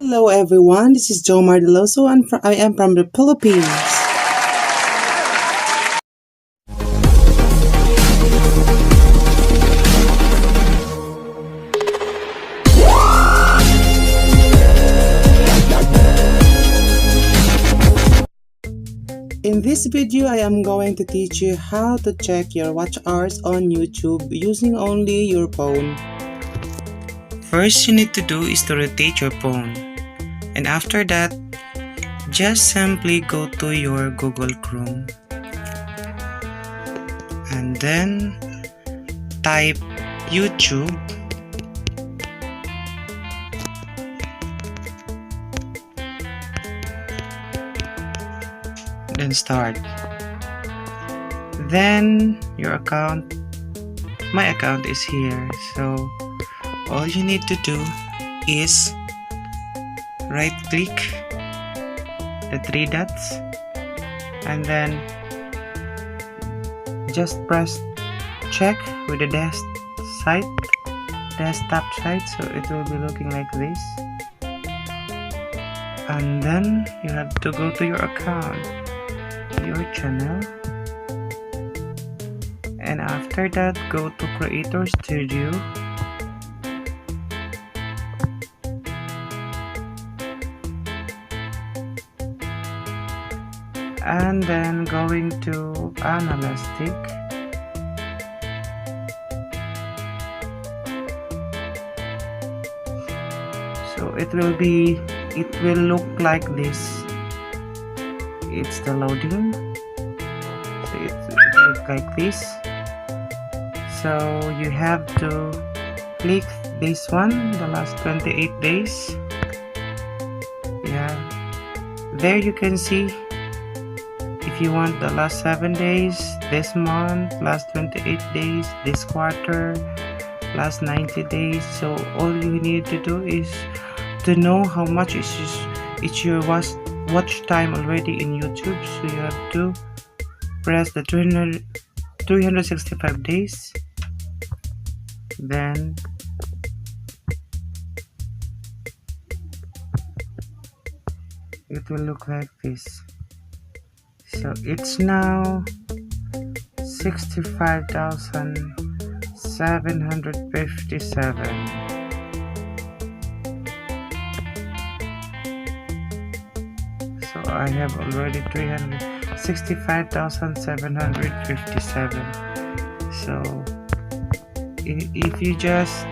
Hello everyone, this is Joemar Deloso and I am from the Philippines. In this video, I am going to teach you how to check your watch hours on YouTube using only your phone. First you need to do is to rotate your phone, and after that, just simply go to your Google Chrome and then type YouTube, then start. Then your account, my account is here, so all you need to do is right click the three dots and then just press check with the desktop site, so it will be looking like this. And then you have to go to your account, your channel, and after that go to Creator Studio, and then going to Analytic, so it will look like this. It's the loading, so it will look like this. So you have to click this one, the last 28 days. Yeah, there you can see if you want the last 7 days, this month, last 28 days, this quarter, last 90 days. So all you need to do is to know how much is your watch time already in YouTube. So you have to press the 365 days, then it will look like this. So it's now 65,757. So I have already 365,757. So if you just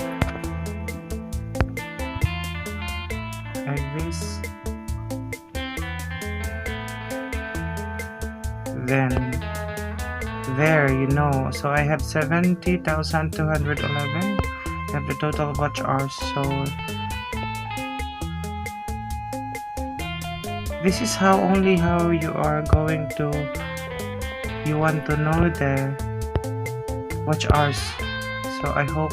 like this, then there you know. So I have 70,211. I have the total watch hours. So this is how you are going to, you want to know the watch hours. So I hope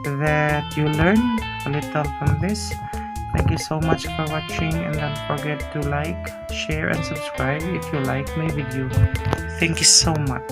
that you learn a little from this. Thank you so much for watching, and don't forget to like, share and subscribe if you like my video. Thank you so much.